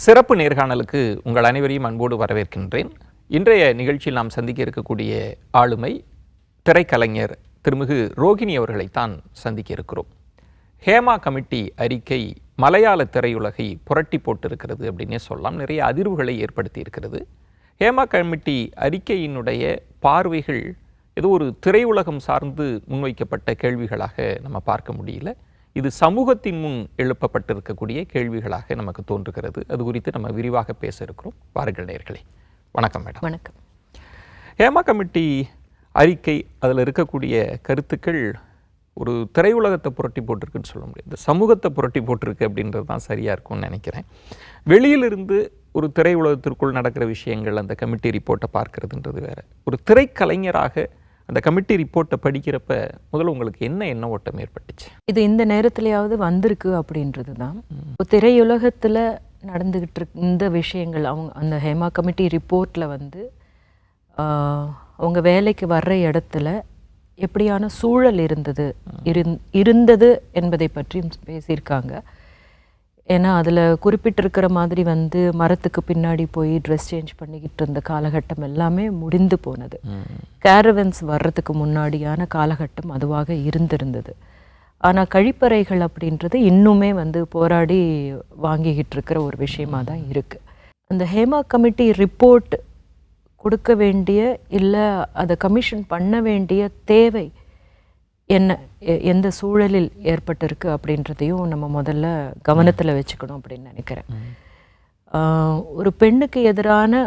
சிறப்பு நேர்காணலுக்கு உங்கள் அனைவரையும் அன்போடு வரவேற்கின்றேன். இன்றைய நிகழ்ச்சியில் நாம் சந்திக்க இருக்கக்கூடிய ஆளுமை திரைக்கலைஞர் திருமிகு ரோகிணி அவர்களைத்தான் சந்திக்க இருக்கிறோம். ஹேமா கமிட்டி அறிக்கை மலையாள திரையுலகை புரட்டி போட்டிருக்கிறது அப்படின்னே சொல்லலாம். நிறைய அதிர்வுகளை ஏற்படுத்தி இருக்கிறது. ஹேமா கமிட்டி அறிக்கையினுடைய பார்வைகள் ஏதோ ஒரு திரையுலகம் சார்ந்து முன்வைக்கப்பட்ட கேள்விகளாக நம்ம பார்க்க முடியல. இது சமூகத்தின் முன் எழுப்பப்பட்டிருக்கக்கூடிய கேள்விகளாக நமக்கு தோன்றுகிறது. அது குறித்து நம்ம விரிவாக பேச இருக்கிறோம். வாருங்கள் நேயர்களே. வணக்கம் மேடம். வணக்கம். ஹேமா கமிட்டி அறிக்கை, அதில் இருக்கக்கூடிய கருத்துக்கள் ஒரு திரையுலகத்தை புரட்டி போட்டிருக்குன்னு சொல்ல முடியாது, இந்த சமூகத்தை புரட்டி போட்டிருக்கு அப்படின்றது தான் சரியாக இருக்கும்னு நினைக்கிறேன். வெளியிலிருந்து ஒரு திரையுலகத்திற்குள் நடக்கிற விஷயங்கள் அந்த கமிட்டி ரிப்போர்ட்டை பார்க்கறதுன்றது வேறு. ஒரு திரைக்கலைஞராக அந்த கமிட்டி ரிப்போர்ட்டை படிக்கிறப்ப முதல்ல உங்களுக்கு என்ன ஓட்டம் ஏற்பட்டுச்சு? இது இந்த நேரத்துலையாவது வந்திருக்கு அப்படின்றது தான். திரையுலகத்தில் நடந்துக்கிட்டு இருக்கு இந்த விஷயங்கள். அவங்க அந்த ஹேமா கமிட்டி ரிப்போர்ட்டில் வந்து அவங்க வேலைக்கு வர்ற இடத்துல எப்படியான சூழல் இருந்தது என்பதை பற்றியும் பேசியிருக்காங்க. ஏன்னா அதில் குறிப்பிட்டிருக்கிற மாதிரி வந்து மரத்துக்கு பின்னாடி போய் ட்ரெஸ் சேஞ்ச் பண்ணிக்கிட்டு இருந்த காலகட்டம் எல்லாமே முடிந்து போனது. கேரவன்ஸ் வர்றதுக்கு முன்னாடியான காலகட்டம் அதுவாக இருந்திருந்தது. ஆனால் கழிப்பறைகள் அப்படின்றது இன்னுமே வந்து போராடி வாங்கிக்கிட்டு இருக்கிற ஒரு விஷயமா தான் இருக்குது. அந்த ஹேமா கமிட்டி ரிப்போர்ட் கொடுக்க வேண்டிய இல்லை அதை கமிஷன் பண்ண வேண்டிய தேவை என்ன, எந்த சூழலில் ஏற்பட்டிருக்கு அப்படின்றதையும் நம்ம முதல்ல கவனத்தில் வச்சுக்கணும் அப்படின்னு நினைக்கிறேன். ஒரு பெண்ணுக்கு எதிரான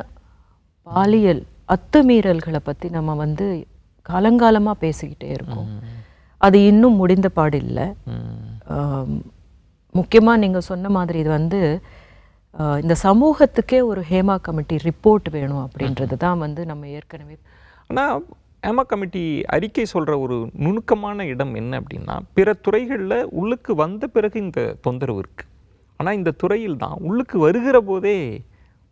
பாலியல் அத்துமீறல்களை பற்றி நம்ம வந்து காலங்காலமாக பேசிக்கிட்டே இருக்கோம். அது இன்னும் முடிந்த பாடு இல்லை. முக்கியமாக நீங்கள் சொன்ன மாதிரி இது வந்து இந்த சமூகத்துக்கே ஒரு ஹேமா கமிட்டி ரிப்போர்ட் வேணும் அப்படின்றது தான் வந்து நம்ம ஏற்கனவே. ஆனால் ஹேமா கமிட்டி அறிக்கை சொல்கிற ஒரு நுணுக்கமான இடம் என்ன அப்படின்னா, பிற துறைகளில் உள்ளுக்கு வந்த பிறகு இந்த தொந்தரவு இருக்குது. ஆனால் இந்த துறையில் தான் உள்ளுக்கு வருகிற போதே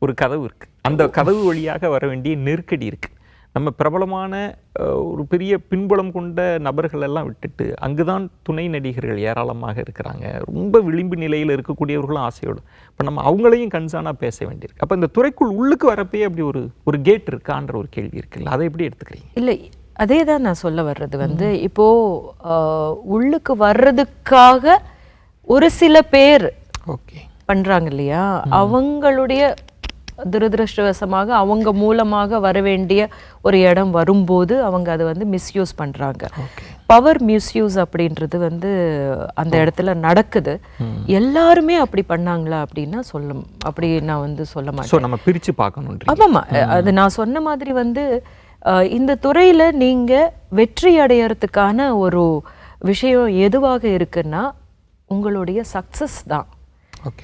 ஒரு கதவு இருக்குது. அந்த கதவு வழியாக வர வேண்டிய நெருக்கடி இருக்குது. நம்ம பிரபலமான ஒரு பெரிய பின்புலம் கொண்ட நபர்கள் எல்லாம் விட்டுட்டு அங்கு தான் துணை நடிகர்கள் ஏராளமாக இருக்கிறாங்க. ரொம்ப விளிம்பு நிலையில் இருக்கக்கூடியவர்களும் ஆசையோடு. இப்போ நம்ம அவங்களையும் கன்சர்னாக பேச வேண்டியிருக்கு. அப்போ இந்த துறைக்குள் உள்ளுக்கு வரப்பே அப்படி ஒரு கேட் இருக்கான்ற ஒரு கேள்வி இருக்குல்ல, அதை எப்படி எடுத்துக்கிறீங்க? இல்லை, அதே தான் நான் சொல்ல வர்றது வந்து, இப்போது உள்ளுக்கு வர்றதுக்காக ஒரு சில பேர் ஓகே பண்ணுறாங்க இல்லையா, அவங்களுடைய துரதிருஷ்டவசமாக அவங்க மூலமாக வர வேண்டிய ஒரு இடம் வரும்போது அவங்க அதை வந்து மிஸ்யூஸ் பண்ணுறாங்க. பவர் மிஸ்யூஸ் அப்படின்றது வந்து அந்த இடத்துல நடக்குது. எல்லாருமே அப்படி பண்ணாங்களா அப்படின்னா அப்படி நான் வந்து சொல்ல மாட்டேன். நம்ம பிரித்து பார்க்கணும். ஆமாம்மா, அது நான் சொன்ன மாதிரி வந்து இந்த துறையில் நீங்கள் வெற்றி அடையறதுக்கான ஒரு விஷயம் எதுவாக இருக்குன்னா உங்களுடைய சக்ஸஸ் தான்.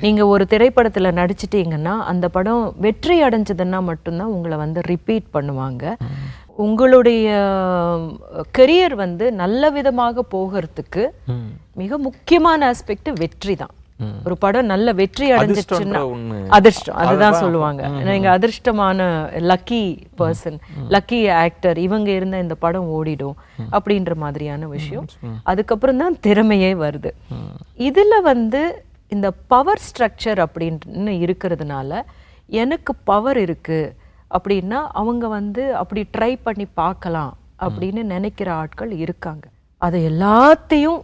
நீங்கள் ஒரு திரைப்படத்தில் நடிச்சிட்டிங்கன்னா அந்த படம் வெற்றி அடைஞ்சதுன்னா மட்டும்தான் உங்களை வந்து ரிப்பீட் பண்ணுவாங்க. உங்களுடைய கெரியர் வந்து நல்ல விதமாக போகிறதுக்கு மிக முக்கியமான ஆஸ்பெக்ட் வெற்றி தான். ஒரு படம் நல்ல வெற்றி அடைஞ்சிச்சுன்னா அதிர்ஷ்டம், அதுதான் சொல்லுவாங்க. நீங்க அதிர்ஷ்டமான லக்கி பர்சன், லக்கி ஆக்டர், இவங்க இருந்த இந்த படம் ஓடிடும் அப்படின்ற மாதிரியான விஷயம். அதுக்கப்புறம் தான் திறமையே வருது. இதுல வந்து இந்த பவர் ஸ்ட்ரக்சர் அப்படின்னு இருக்கிறதுனால எனக்கு பவர் இருக்கு அப்படின்னா அவங்க வந்து அப்படி ட்ரை பண்ணி பார்க்கலாம் அப்படின்னு நினைக்கிற ஆட்கள் இருக்காங்க. அதை எல்லாத்தையும்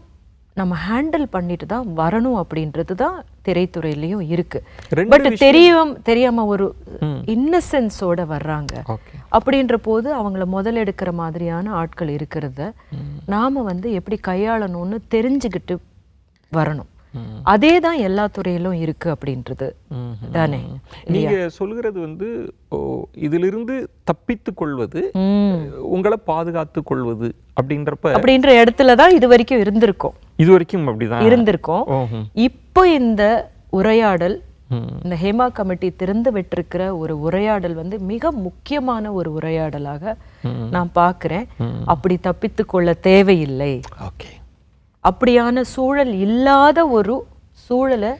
நம்ம ஹேண்டில் பண்ணிட்டு தான் வரணும் அப்படின்றது தான் திரைத்துறையிலையும் இருக்கு. பட் தெரியாம ஒரு இன்னசென்ஸோட வர்றாங்க. அப்படின்ற போது அவங்கள முதலெடுக்கிற மாதிரியான ஆட்கள் இருக்கிறத நாம வந்து எப்படி கையாளணும்னு தெரிஞ்சுக்கிட்டு வரணும். அதே தான் எல்லா துறையிலும் இருக்கு அப்படின்றது தானே. நீங்க சொல்கிறது வந்து இதிலிருந்து தப்பித்து கொள்வது, உங்களை பாதுகாத்து கொள்வது அப்படின்ற இடத்துல தான் இது வரைக்கும் இருந்திருக்கோம். இது வரைக்கும் அப்படிதான் இருந்திருக்கோம். இப்போ இந்த உரையாடல், இந்த ஹேமா கமிட்டி திறந்து விட்டிருக்கிற ஒரு உரையாடல் வந்து மிக முக்கியமான ஒரு உரையாடலாக நான் பார்க்கிறேன். அப்படி தப்பித்து கொள்ள தேவையில்லை. அப்படியான சூழல் இல்லாத ஒரு சூழலை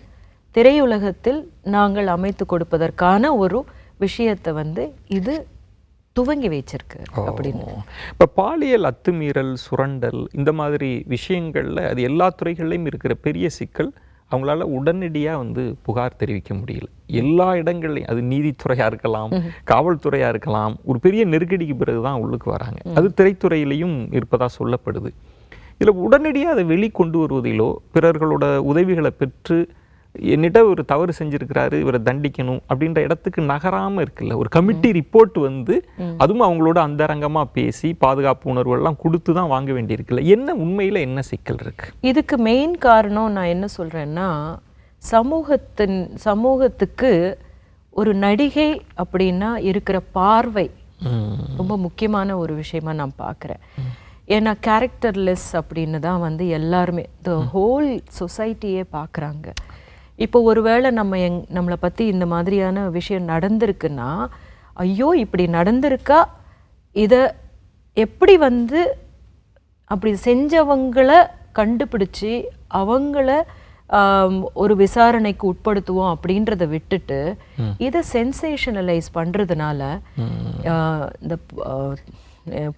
திரையுலகத்தில் நாங்கள் அமைத்து கொடுப்பதற்கான ஒரு விஷயத்தை வந்து இது துவங்கி வச்சிருக்கு அப்படின்னு. இப்போ பாலியல் அத்துமீறல், சுரண்டல், இந்த மாதிரி விஷயங்கள்ல அது எல்லா துறைகள்லையும் இருக்கிற பெரிய சிக்கல். அவங்களால உடனடியாக வந்து புகார் தெரிவிக்க முடியல. எல்லா இடங்கள்லையும், அது நீதித்துறையாக இருக்கலாம், காவல்துறையாக இருக்கலாம், ஒரு பெரிய நெருக்கடிக்கு பிறகு தான் உள்ளுக்கு வராங்க. அது திரைத்துறையிலையும் இருப்பதாக சொல்லப்படுது. இதில் உடனடியாக அதை வெளிக்கொண்டு வருவதிலோ, பிறர்களோட உதவிகளை பெற்று என்னிட்ட ஒரு தவறு செஞ்சிருக்கிறாரு, இவரை தண்டிக்கணும் அப்படின்ற இடத்துக்கு நகராமல் இருக்குல்ல. ஒரு கமிட்டி ரிப்போர்ட் வந்து அதுவும் அவங்களோட அந்தரங்கமாக பேசி பாதுகாப்பு உணர்வுகள்லாம் கொடுத்து தான் வாங்க வேண்டியிருக்குல்ல. என்ன உண்மையில் என்ன சிக்கல் இருக்கு? இதுக்கு மெயின் காரணம் நான் என்ன சொல்கிறேன்னா, சமூகத்துக்கு ஒரு நடிகை அப்படின்னா இருக்கிற பார்வை ரொம்ப முக்கியமான ஒரு விஷயமா நான் பார்க்குறேன். ஏன்னா கேரக்டர்லெஸ் அப்படின்னு தான் வந்து எல்லாருமே த ஹோல் சொசைட்டியே பார்க்குறாங்க. இப்போ ஒருவேளை நம்மளை பற்றி இந்த மாதிரியான விஷயம் நடந்திருக்குன்னா, ஐயோ இப்படி நடந்திருக்கா, இதை எப்படி வந்து அப்படி செஞ்சவங்களை கண்டுபிடிச்சி அவங்கள ஒரு விசாரணைக்கு உட்படுத்துவோம் அப்படின்றத விட்டுட்டு இதை சென்சேஷனலைஸ் பண்ணுறதுனால இந்த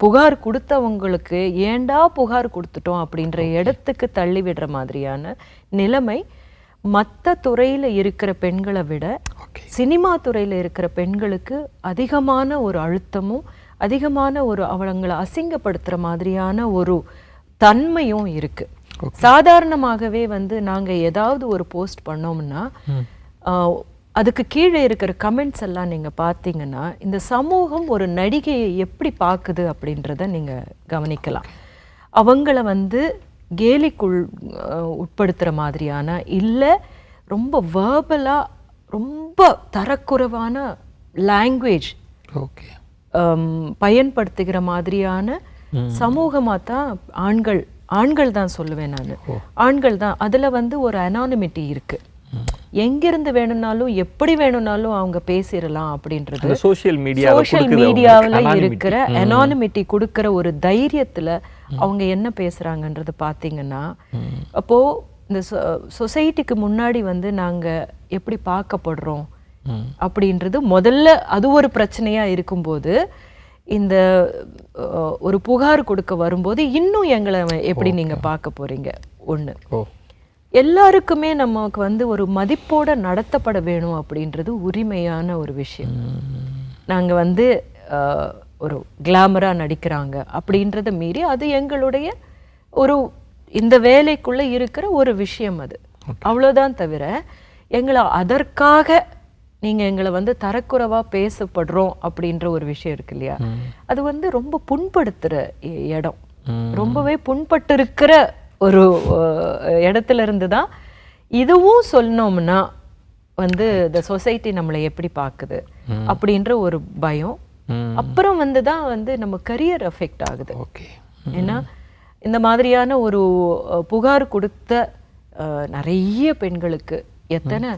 புகார் கொடுத்தவங்களுக்கு ஏண்டா புகார் கொடுத்துட்டோம் அப்படின்ற இடத்துக்கு தள்ளிவிடுற மாதிரியான நிலைமை மற்ற துறையில் இருக்கிற பெண்களை விட சினிமா துறையில் இருக்கிற பெண்களுக்கு அதிகமான ஒரு அழுத்தமும் அதிகமான ஒரு அவங்களை அசிங்கப்படுத்துகிற மாதிரியான ஒரு தன்மையும் இருக்கு. சாதாரணமாகவே வந்து நாங்கள் ஏதாவது ஒரு போஸ்ட் பண்ணோம்னா அதுக்கு கீழே இருக்கிற கமெண்ட்ஸ் எல்லாம் நீங்கள் பார்த்தீங்கன்னா இந்த சமூகம் ஒரு நடிகையை எப்படி பார்க்குது அப்படின்றத நீங்கள் கவனிக்கலாம். அவங்கள வந்து கேலிக்குள் உட்படுத்துகிற மாதிரியான, இல்லை ரொம்ப வேர்பலாக ரொம்ப தரக்குறைவான லாங்குவேஜ் பயன்படுத்துகிற மாதிரியான சமூகமாக தான் ஆண்கள் தான் சொல்லுவேன் நான். ஆண்கள் தான். அதில் வந்து ஒரு அனானிமிட்டி இருக்குது. எங்கிருந்து வேணும்னாலும் எப்படி வேணும்னாலும் அவங்க பேசிடலாம் அப்படின்றது சோஷியல் மீடியாவில் இருக்கிற அனானிமிட்டி கொடுக்கிற ஒரு தைரியத்தில் அவங்க என்ன பேசுகிறாங்கன்றது பார்த்தீங்கன்னா, அப்போது இந்த சொசைட்டிக்கு முன்னாடி வந்து நாங்கள் எப்படி பார்க்கப்படுறோம் அப்படின்றது முதல்ல அது ஒரு பிரச்சனையாக இருக்கும்போது, இந்த ஒரு புகார் கொடுக்க வரும்போது இன்னும் எங்களை எப்படி நீங்கள் பார்க்க போகிறீங்க. ஒன்று, எல்லாருக்குமே நமக்கு வந்து ஒரு மதிப்போட நடத்தப்பட வேணும் அப்படின்றது உரிமையான ஒரு விஷயம். நாங்கள் வந்து ஒரு கிளாமராக நடிக்கிறாங்க அப்படின்றத மீறி அது எங்களுடைய ஒரு இந்த வேலைக்குள்ளே இருக்கிற ஒரு விஷயம். அது அவ்வளோதான். தவிர எங்களை அதற்காக நீங்கள் எங்களை வந்து தரக்குறைவாக பேசப்படுறோம் அப்படின்ற ஒரு விஷயம் இருக்கு இல்லையா, அது வந்து ரொம்ப புண்படுத்துகிற இடம். ரொம்பவே புண்பட்டு இருக்கிற ஒரு இடத்துல இருந்து தான் இதுவும் சொன்னோம்னா வந்து இந்த சொசைட்டி நம்மளை எப்படி பார்க்குது அப்படின்ற ஒரு பயம். அப்புறம் வந்து தான் வந்து நம்ம கரியர் அஃபெக்ட் ஆகுது. ஏன்னா இந்த மாதிரியான ஒரு புகார் கொடுத்த நிறைய பெண்களுக்கு எத்தனை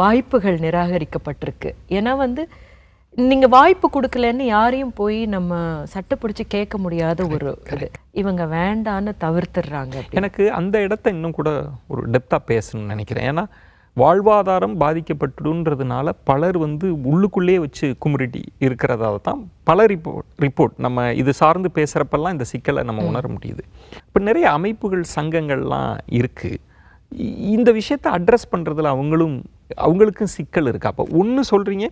வாய்ப்புகள் நிராகரிக்கப்பட்டிருக்கு. ஏன்னா வந்து நீங்க வாய்ப்பு கொடுக்கலன்னு யாரையும் போய் நம்ம சட்டை பிடிச்சி கேட்க முடியாத ஒரு இது. இவங்க வேண்டான்னு தவிர்த்துடுறாங்க. எனக்கு அந்த இடத்த இன்னும் கூட ஒரு டெப்த்தாக பேசணும்னு நினைக்கிறேன். ஏன்னா வாழ்வாதாரம் பாதிக்கப்பட்டுன்றதுனால பலர் வந்து உள்ளுக்குள்ளேயே வச்சு குமுறிட்டி இருக்கிறதால தான் பல ரிப்போர்ட் நம்ம இது சார்ந்து பேசுகிறப்பெல்லாம் இந்த சிக்கலை நம்ம உணர முடியுது. இப்போ நிறைய அமைப்புகள் சங்கங்கள்லாம் இருக்குது. இந்த விஷயத்தை அட்ரஸ் பண்ணுறதுல அவங்களுக்கும் சிக்கல் இருக்குது. அப்போ ஒன்று சொல்கிறீங்க,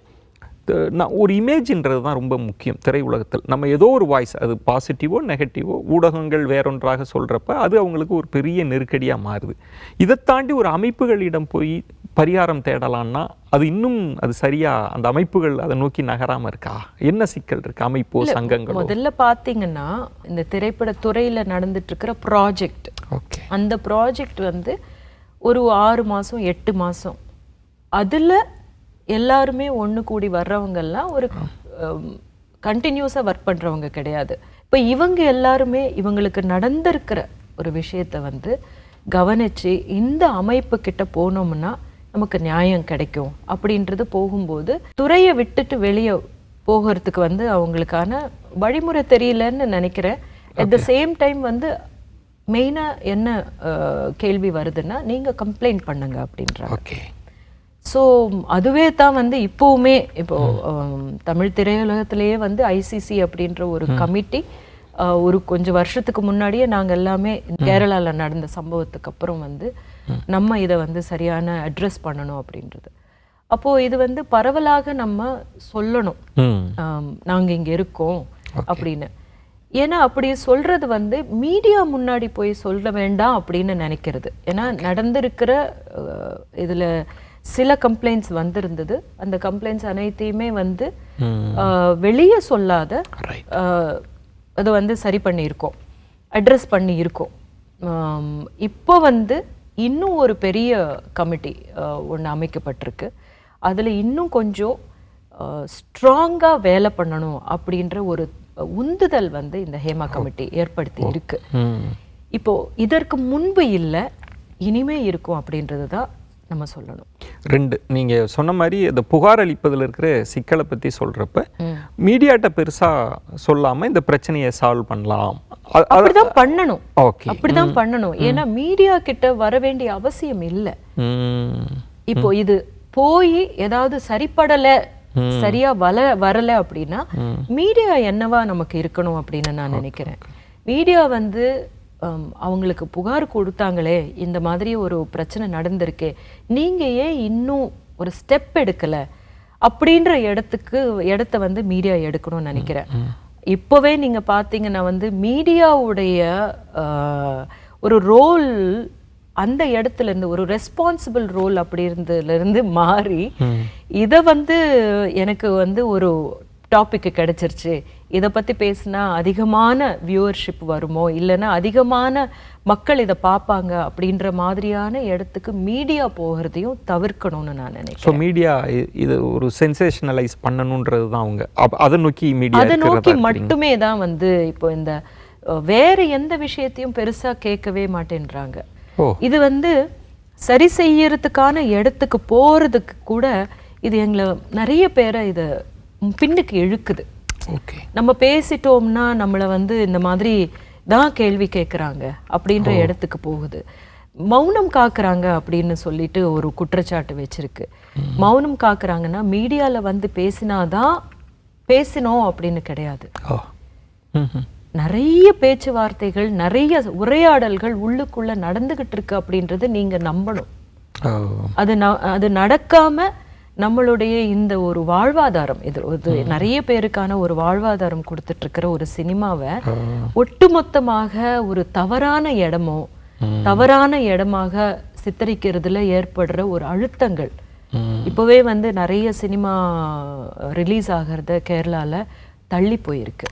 நான் ஒரு இமேஜின்றது தான் ரொம்ப முக்கியம் திரை உலகத்தில். நம்ம ஏதோ ஒரு வாய்ஸ், அது பாசிட்டிவோ நெகட்டிவோ, ஊடகங்கள் வேறொன்றாக சொல்கிறப்ப அது அவங்களுக்கு ஒரு பெரிய நெருக்கடியாக மாறுது. இதை தாண்டி ஒரு அமைப்புகளிடம் போய் பரிகாரம் தேடலான்னா அது இன்னும் அது சரியாக அந்த அமைப்புகள் அதை நோக்கி நகராமல் இருக்கா? என்ன சிக்கல் இருக்குது அமைப்போ சங்கங்களோ? முதல்ல பார்த்தீங்கன்னா இந்த திரைப்பட துறையில் நடந்துட்டு இருக்கிற ப்ராஜெக்ட், அந்த ப்ராஜெக்ட் வந்து ஒரு 6 மாதம் 8 மாதம் அதில் எல்லாருமே ஒன்று கூடி வர்றவங்கெல்லாம் ஒரு கண்டினியூஸாக ஒர்க் பண்ணுறவங்க கிடையாது. இப்போ இவங்க எல்லாருமே இவங்களுக்கு நடந்திருக்கிற ஒரு விஷயத்தை வந்து கவனித்து இந்த அமைப்பு கிட்ட போனோம்னா நமக்கு நியாயம் கிடைக்கும் அப்படின்றது போகும்போது துறையை விட்டுட்டு வெளியே போகிறதுக்கு வந்து அவங்களுக்கான வழிமுறை தெரியலன்னு நினைக்கிறேன். அட் த சேம் டைம் வந்து மெயினாக என்ன கேள்வி வருதுன்னா நீங்கள் கம்ப்ளைண்ட் பண்ணுங்க அப்படின்றாங்க. ஸோ அதுவே தான் வந்து இப்போவுமே தமிழ் திரையுலகத்திலேயே வந்து ஐசிசி அப்படின்ற ஒரு கமிட்டி ஒரு கொஞ்சம் வருஷத்துக்கு முன்னாடியே நாங்கள் எல்லாமே கேரளால நடந்த சம்பவத்துக்கு அப்புறம் வந்து நம்ம இதை வந்து சரியான அட்ரஸ் பண்ணணும் அப்படின்றது. அப்போ இது வந்து பரவலாக நம்ம சொல்லணும், நாங்க இங்க இருக்கோம் அப்படின்னு. ஏன்னா அப்படி சொல்றது வந்து மீடியா முன்னாடி போய் சொல்ல வேண்டாம் அப்படின்னு நினைக்கிறது. ஏன்னா நடந்திருக்கிற இதுல சில கம்ப்ளைண்ட்ஸ் வந்திருந்தது. அந்த கம்ப்ளைண்ட்ஸ் அனைத்தையுமே வந்து வெளியே சொல்லாத அதை வந்து சரி பண்ணியிருக்கோம், அட்ரஸ் பண்ணி இருக்கோம். இப்போ வந்து இன்னும் ஒரு பெரிய கமிட்டி ஒன்று அமைக்கப்பட்டிருக்கு. அதில் இன்னும் கொஞ்சம் ஸ்ட்ராங்காக வேலை பண்ணணும் அப்படின்ற ஒரு உந்துதல் வந்து இந்த ஹேமா கமிட்டி ஏற்படுத்தி இருக்கு. இப்போ இதற்கு முன்பு இல்லை, இனிமே இருக்கும் அப்படின்றது தான் நம்ம சொல்லணும். ரெண்டு, நீங்க சொன்ன மாதிரி அந்த புகார் அளிப்பதில் இருக்கிற சிக்கலை பத்தி சொல்றப்ப மீடியாட்ட பெருசா சொல்லாம இந்த பிரச்சனையை சால்வ் பண்ணலாம், அப்படிதான் பண்ணணும். அப்படிதான் பண்ணணும். ஏன்னா மீடியா கிட்ட வர வேண்டிய அவசியம் இல்லை. இப்போ இது போய் ஏதாவது சரிப்படல, சரியா வரல அப்படின்னா மீடியா என்னவா நமக்கு இருக்கணும் அப்படின்னு நான் நினைக்கிறேன். மீடியா வந்து அவங்களுக்கு புகார் கொடுத்தாங்களே, இந்த மாதிரி ஒரு பிரச்சனை நடந்திருக்கே, நீங்க ஏன் இன்னும் ஒரு ஸ்டெப் எடுக்கல அப்படின்ற இடத்த வந்து மீடியா எடுக்கணும்னு நினைக்கிறேன். இப்போவே நீங்க பார்த்தீங்கன்னா வந்து மீடியாவுடைய ஒரு ரோல் அந்த இடத்துல இருந்து ஒரு ரெஸ்பான்சிபிள் ரோல் அப்படி இருந்ததுலேருந்து மாறி இதை வந்து எனக்கு வந்து ஒரு டாபிக் கிடைச்சிருச்சு, இதை பற்றி பேசினா அதிகமான வியூவர்ஷிப் வருமோ, இல்லைன்னா அதிகமான மக்கள் இதை பார்ப்பாங்க அப்படின்ற மாதிரியான இடத்துக்கு மீடியா போகிறதையும் தவிர்க்கணும்னு நான் நினைக்கிறேன். ஸோ மீடியா இது ஒரு சென்சேஷனலைஸ் பண்ணணுன்றது தான் அவங்க அதை நோக்கி மீடியா அதை நோக்கி மட்டுமே தான் வந்து இப்போ இந்த வேற எந்த விஷயத்தையும் பெருசா கேட்கவே மாட்டேன்றாங்க. இது வந்து சரி செய்யறதுக்கான இடத்துக்கு போறதுக்கு கூட இது எங்களை நிறைய பேரை இதை பின்னுக்கு இழுக்குது. நம்ம பேசிட்டோம்னா நம்மளை வந்து இந்த மாதிரி தான் கேள்வி கேட்குறாங்க அப்படின்ற இடத்துக்கு போகுது. மௌனம் காக்குறாங்க அப்படின்னு சொல்லிட்டு ஒரு குற்றச்சாட்டு வச்சிருக்கு. மௌனம் காக்குறாங்கன்னா மீடியால வந்து பேசினாதான் பேசினோம் அப்படின்னு கிடையாது. நிறைய பேச்சுவார்த்தைகள், நிறைய உரையாடல்கள் உள்ளுக்குள்ள நடந்துகிட்டு இருக்கு அப்படின்றது நீங்க நம்பணும். அது நடக்காம நம்மளுடைய இந்த ஒரு வாழ்வாதாரம், இது நிறைய பேருக்கான ஒரு வாழ்வாதாரம் கொடுத்துட்டு இருக்கிற ஒரு சினிமாவை ஒட்டுமொத்தமாக ஒரு தவறான இடமாக சித்தரிக்கிறதுல ஏற்படுற ஒரு அழுத்தங்கள் இப்பவே வந்து நிறைய சினிமா ரிலீஸ் ஆகிறத கேரளால தள்ளி போயிருக்கு.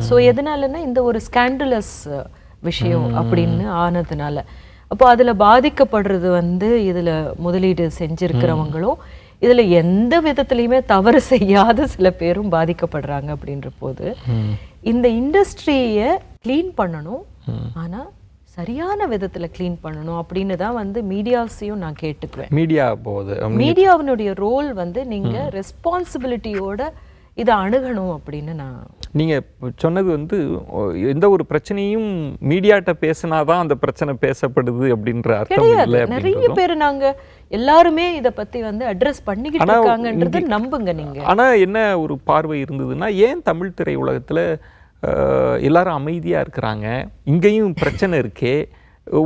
ஸோ எதனாலன்னா இந்த ஒரு ஸ்கேண்டலஸ் விஷயம் அப்படின்னு ஆனதுனால, அப்போ அதுல பாதிக்கப்படுறது வந்து இதுல முதலீடு செஞ்சிருக்கிறவங்களும் இதுல எந்த விதத்திலையுமே தவறு செய்யாத சில பேரும் பாதிக்கப்படுறாங்க அப்படின்ற போது இந்த இண்டஸ்ட்ரியை கிளீன் பண்ணணும், ஆனா சரியான விதத்துல கிளீன் பண்ணணும் அப்படின்னு தான் வந்து மீடியாஸையும் நான் கேட்டுக்குவேன். மீடியாவினுடைய ரோல் வந்து நீங்க ரெஸ்பான்சிபிலிட்டியோட இதை அணுகணும் அப்படின்னு நான். நீங்க சொன்னது வந்து எந்த ஒரு பிரச்சனையும் மீடியாட்ட பேசினாதான் அந்த பிரச்சனை பேசப்படுது அப்படின்ற அர்த்தம் இல்லை. நிறைய பேர் நாங்க எல்லாருமே இதை பத்தி வந்து அட்ரஸ் பண்ணிக்கிட்டு இருக்காங்கன்றது நம்புங்க நீங்க. ஆனா என்ன ஒரு பார்வை இருந்ததுன்னா, ஏன் தமிழ் திரையுலகத்துல எல்லாரும் அமைதியா இருக்கிறாங்க, இங்கேயும் பிரச்சனை இருக்கே,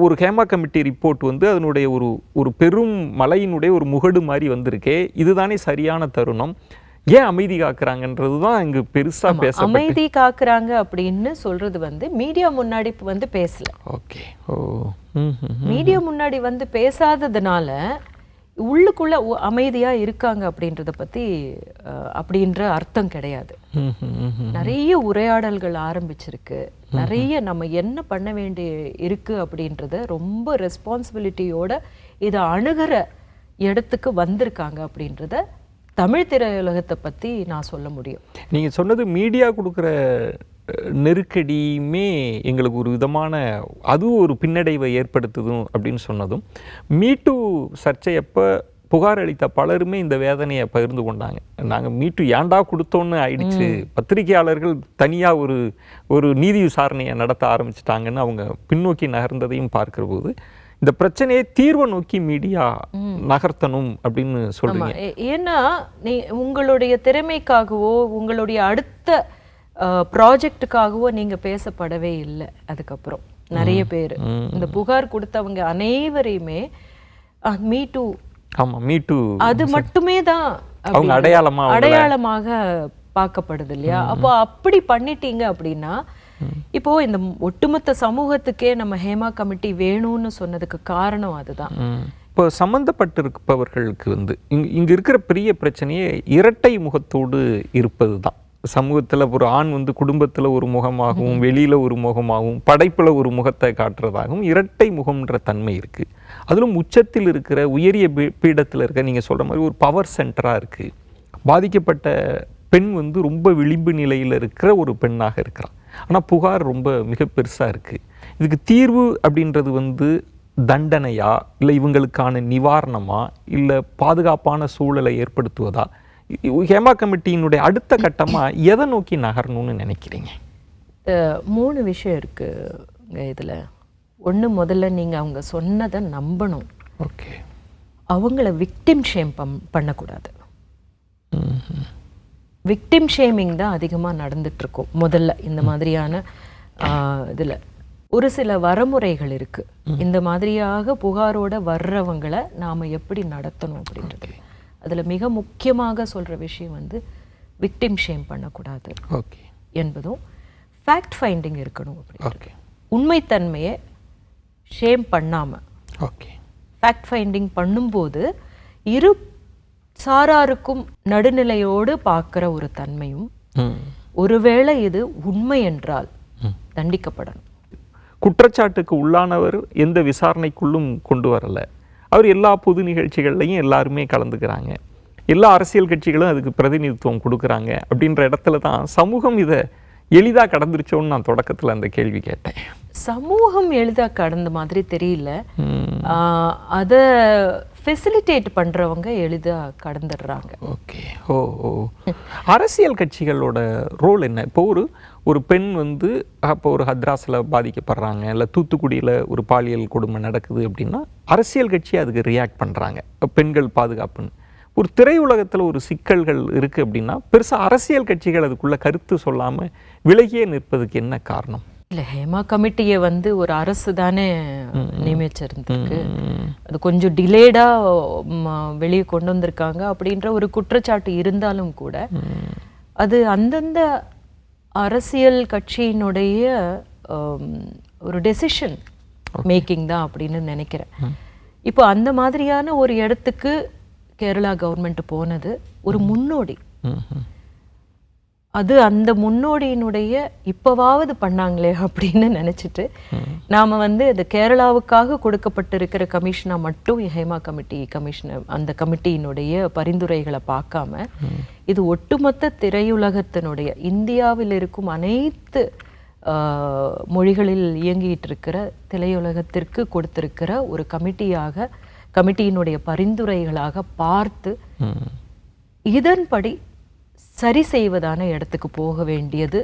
ஒரு ஹேமா கமிட்டி ரிப்போர்ட் வந்து அதனுடைய ஒரு பெரும் மலையினுடைய ஒரு முகடு மாதிரி வந்திருக்கே, இதுதானே சரியான தருணம், ஏன் அமைதி காக்குறாங்கன்றது தான் இங்கு பெருசா பேச. அமைதி காக்குறாங்க அப்படின்னு சொல்றது வந்து மீடியா முன்னாடி வந்து பேசல. ஓகே. மீடியா முன்னாடி வந்து பேசாததுனால உள்ளுக்குள்ள அமைதியா இருக்காங்க அப்படின்றத பத்தி அப்படின்ற அர்த்தம் கிடையாது. நிறைய உரையாடல்கள் ஆரம்பிச்சிருக்கு, நிறைய நம்ம என்ன பண்ண வேண்டிய இருக்கு அப்படின்றத ரொம்ப ரெஸ்பான்சிபிலிட்டியோட இதை அணுகிற இடத்துக்கு வந்திருக்காங்க அப்படின்றத தமிழ் திரையுலகத்தை பற்றி நான் சொல்ல முடியும். நீங்கள் சொன்னது மீடியா கொடுக்குற நெருக்கடியுமே எங்களுக்கு ஒரு விதமான அதுவும் ஒரு பின்னடைவை ஏற்படுத்துதும் அப்படின்னு சொன்னதும், மீட்டு சர்ச்சையப்போ புகார் அளித்த பலருமே இந்த வேதனையை பகிர்ந்து கொண்டாங்க. நாங்கள் மீட்டு ஏண்டா கொடுத்தோன்னு ஆயிடுச்சு, பத்திரிகையாளர்கள் தனியாக ஒரு நீதி விசாரணையை நடத்த ஆரம்பிச்சிட்டாங்கன்னு அவங்க பின்னோக்கி நகர்ந்ததையும் பார்க்கிற போது இந்த பிரச்சனையை தீர்வை நோக்கி மீடியா நகர்த்தணும் அப்படின்னு சொல்றீங்க. ஏன்னா உங்களுடைய திறமைக்காகவோ உங்களுடைய அடுத்த ப்ராஜெக்டுக்காகவோ நீங்க பேசப்படவே இல்லை. அதுக்கப்புறம் நிறைய பேர் இந்த புகார் கொடுத்தவங்க அனைவரையுமே மீ டூ, ஆமா மீ டூ அது மட்டுமே தான் அவங்க அடையாளமாக பார்க்கப்படுது இல்லையா? அப்போ அப்படி பண்ணிட்டீங்க அப்படின்னா இப்போ இந்த ஒட்டுமொத்த சமூகத்துக்கே நம்ம ஹேமா கமிட்டி வேணும்னு சொன்னதுக்கு காரணம் அதுதான். இப்போ சம்பந்தப்பட்டிருப்பவர்களுக்கு இங்க இருக்கிற பெரிய பிரச்சனையே இரட்டை முகத்தோடு இருப்பது தான். சமூகத்துல ஒரு ஆண் குடும்பத்துல ஒரு முகமாகவும் வெளியில ஒரு முகமாகவும் படைப்புல ஒரு முகத்தை காட்டுறதாகவும் இரட்டை முகம்ன்ற தன்மை இருக்கு. அதிலும் உச்சத்தில் இருக்கிற உயரிய பீடத்தில் இருக்க நீங்க சொல்ற மாதிரி ஒரு பவர் சென்டரா இருக்கு. பாதிக்கப்பட்ட பெண் ரொம்ப விளிம்பு நிலையில் இருக்கிற ஒரு பெண்ணாக இருக்கிறான். ஆனால் புகார் ரொம்ப மிக பெருசாக இருக்குது. இதுக்கு தீர்வு அப்படின்றது தண்டனையா, இல்லை இவங்களுக்கான நிவாரணமா, இல்லை பாதுகாப்பான சூழலை ஏற்படுத்துவதா? ஹேமா கமிட்டியினுடைய அடுத்த கட்டமாக எதை நோக்கி நகரணும்னு நினைக்கிறீங்க? 3 விஷயம் இருக்குங்க இதில். ஒன்று, முதல்ல நீங்கள் அவங்க சொன்னதை நம்பணும். ஓகே. அவங்கள விக்டிம் ஷேம் பண்ணக்கூடாது. விக்டிம் ஷேமிங் தான் அதிகமாக நடந்துட்டுருக்கோம். முதல்ல இந்த மாதிரியான இதில் ஒரு சில வரமுறைகள் இருக்குது. இந்த மாதிரியாக புகாரோட வர்றவங்களை நாம் எப்படி நடத்தணும் அப்படின்றது. அதில் மிக முக்கியமாக சொல்கிற விஷயம் விக்டிம் ஷேம் பண்ணக்கூடாது என்பதும், ஃபேக்ட் ஃபைண்டிங் இருக்கணும். அப்படி உண்மைத்தன்மையை ஷேம் பண்ணாமல் ஃபேக்ட் ஃபைண்டிங் பண்ணும்போது இரு சாராருக்கும் நடுநிலையோடு பார்க்குற ஒரு தன்மையும், ஒருவேளை இது உண்மை என்றால் தண்டிக்கப்படணும். குற்றச்சாட்டுக்கு உள்ளானவர் எந்த விசாரணைக்குள்ளும் கொண்டு வரல. அவர் எல்லா பொது நிகழ்ச்சிகள்லையும் எல்லாருமே கலந்துக்கிறாங்க. எல்லா அரசியல் கட்சிகளும் அதுக்கு பிரதிநிதித்துவம் கொடுக்குறாங்க. அப்படின்ற இடத்துல தான் சமூகம் இதை எளிதாக கடந்துருச்சோன்னு நான் தொடக்கத்தில் அந்த கேள்வி கேட்டேன். சமூகம் எளிதாக கடந்த மாதிரி தெரியல. அதை ஃபெசிலிட்டேட் பண்ணுறவங்க எளிதாக கடந்துடுறாங்க. ஓகே. அரசியல் கட்சிகளோட ரோல் என்ன? இப்போ ஒரு பெண் அப்போ ஒரு ஹத்ராஸில் பாதிக்கப்படுறாங்க, இல்லை தூத்துக்குடியில் ஒரு பாலியல் கொடுமை நடக்குது அப்படின்னா அரசியல் கட்சி அதுக்கு ரியாக்ட் பண்ணுறாங்க, பெண்கள் பாதுகாப்புன்னு. ஒரு திரையுலகத்தில் ஒரு சிக்கல்கள் இருக்குது அப்படின்னா பெருசாக அரசியல் கட்சிகள் அதுக்குள்ளே கருத்து சொல்லாமல் விலகியே நிற்பதுக்கு என்ன காரணம்? இல்லை, ஹேமா கமிட்டியை ஒரு அரசு தானே நியமிச்சிருந்துருக்கு. அது கொஞ்சம் டிலேடாக வெளியே கொண்டு வந்திருக்காங்க அப்படின்ற ஒரு குற்றச்சாட்டு இருந்தாலும் கூட அது அந்தந்த அரசியல் கட்சியினுடைய ஒரு டெசிஷன் மேக்கிங் தான் அப்படின்னு நினைக்கிறேன். இப்போ அந்த மாதிரியான ஒரு இடத்துக்கு கேரளா கவர்மெண்ட் போனது ஒரு முன்னோடி. அது அந்த முன்னோடியினுடைய இப்போவாவது பண்ணாங்களே அப்படின்னு நினச்சிட்டு நாம் அது கேரளாவுக்காக கொடுக்கப்பட்டிருக்கிற கமிஷனாக மட்டும் ஹேமா கமிஷனர் அந்த கமிட்டியினுடைய பரிந்துரைகளை பார்க்காம இது ஒட்டுமொத்த திரையுலகத்தினுடைய இந்தியாவில் இருக்கும் அனைத்து மொழிகளில் இயங்கிட்டு இருக்கிற திரையுலகத்திற்கு கொடுத்திருக்கிற ஒரு கமிட்டியினுடைய பரிந்துரைகளாக பார்த்து இதன்படி சரி செய்வதான இடத்துக்கு போக வேண்டியது,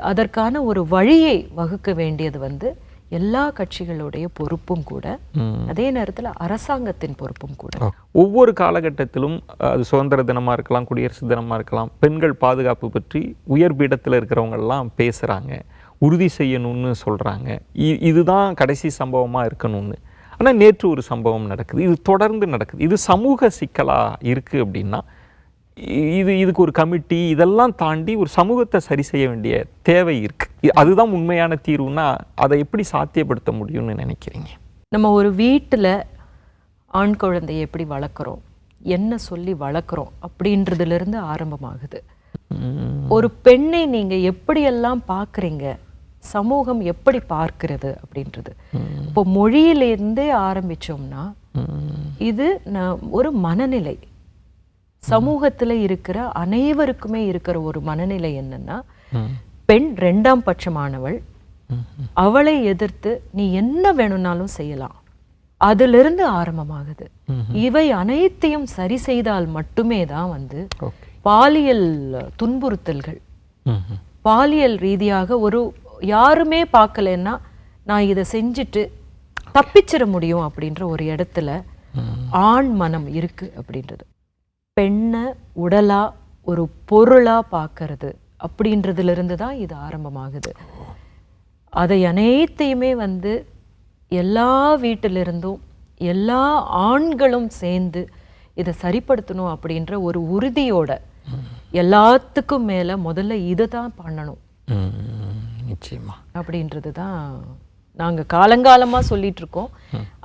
அதற்கான ஒரு வழியை வகுக்க வேண்டியது எல்லா கட்சிகளுடைய பொறுப்பும் கூட, அதே நேரத்தில் அரசாங்கத்தின் பொறுப்பும் கூட. ஒவ்வொரு காலகட்டத்திலும் அது சுதந்திர தினமாக இருக்கலாம், குடியரசு தினமாக இருக்கலாம், பெண்கள் பாதுகாப்பு பற்றி உயர் பீடத்தில் இருக்கிறவங்கெல்லாம் பேசுகிறாங்க, உறுதி செய்யணும்னு சொல்கிறாங்க. இதுதான் கடைசி சம்பவமாக இருக்கணும்னு. ஆனால் நேற்று ஒரு சம்பவம் நடக்குது, இது தொடர்ந்து நடக்குது. இது சமூக சிக்கலாக இருக்குது அப்படின்னா இதுக்கு ஒரு கமிட்டி இதெல்லாம் தாண்டி ஒரு சமூகத்தை சரி செய்ய வேண்டிய தேவை இருக்குது. அதுதான் உண்மையான தீர்வுனா அதை எப்படி சாத்தியப்படுத்த முடியும்னு நினைக்கிறீங்க? நம்ம ஒரு வீட்டில் ஆண் குழந்தையை எப்படி வளர்க்குறோம், என்ன சொல்லி வளர்க்குறோம் அப்படின்றதுலேருந்து ஆரம்பமாகுது. ஒரு பெண்ணை நீங்கள் எப்படியெல்லாம் பார்க்குறீங்க, சமூகம் எப்படி பார்க்கிறது அப்படின்றது. இப்போ மொழியிலேருந்தே ஆரம்பித்தோம்னா இது ஒரு மனநிலை, சமூகத்தில் இருக்கிற அனைவருக்குமே இருக்கிற ஒரு மனநிலை என்னன்னா, பெண் 2ஆம் பட்சமானவள், அவளை எதிர்த்து நீ என்ன வேணும்னாலும் செய்யலாம், அதிலிருந்து ஆரம்பமாகுது. இவை அனைத்தையும் சரி செய்தால் மட்டுமே தான் பாலியல் துன்புறுத்தல்கள், பாலியல் ரீதியாக யாருமே பார்க்கலன்னா நான் இதை செஞ்சுட்டு தப்பிச்சிட முடியும் அப்படின்ற ஒரு இடத்துல ஆண் மனம் இருக்கு அப்படின்றது. பெண்ணை உடலா ஒரு பொருளா பார்க்கறது அப்படின்றதுலேருந்து தான் இது ஆரம்பமாகுது. அதை அனைத்தையுமே வந்து எல்லா வீட்டிலிருந்தும் எல்லா ஆண்களும் சேர்ந்து இதை சரிப்படுத்தணும் அப்படின்ற ஒரு உறுதியோட எல்லாத்துக்கும் மேலே முதல்ல இதை தான் பண்ணணும் நிச்சயமா அப்படின்றது தான் நாங்கள் காலங்காலமாக சொல்லிட்டு இருக்கோம்.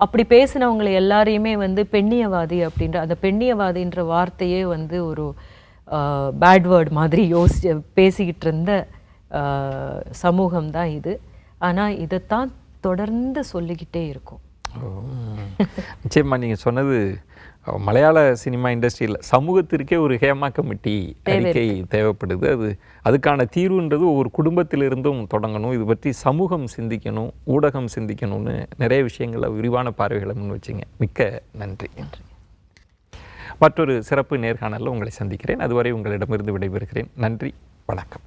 அப்படி பேசினவங்களை எல்லாரையுமே வந்து பெண்ணியவாதி அப்படின்ற அந்த பெண்ணியவாதின்ற வார்த்தையே வந்து ஒரு பேட் வேர்ட் மாதிரி பேசிக்கிட்டு இருந்த சமூகம் தான் இது. ஆனால் இதைத்தான் தொடர்ந்து சொல்லிக்கிட்டே இருக்கும். நிச்சயமா நீங்கள் சொன்னது மலையாள சினிமா இண்டஸ்ட்ரியில் சமூகத்திற்கே ஒரு ஹேமா கமிட்டி அறிக்கை தேவைப்படுது. அதுக்கான தீர்வுன்றது ஒரு குடும்பத்திலிருந்தும் தொடங்கணும். இது பற்றி சமூகம் சிந்திக்கணும், ஊடகம் சிந்திக்கணும்னு நிறைய விஷயங்களை விரிவான பார்வைகளை முன் வச்சிங்க. மிக்க நன்றி. மற்றொரு சிறப்பு நேர்காணலில் உங்களை சந்திக்கிறேன். அதுவரை உங்களிடமிருந்து விடைபெறுகிறேன். நன்றி, வணக்கம்.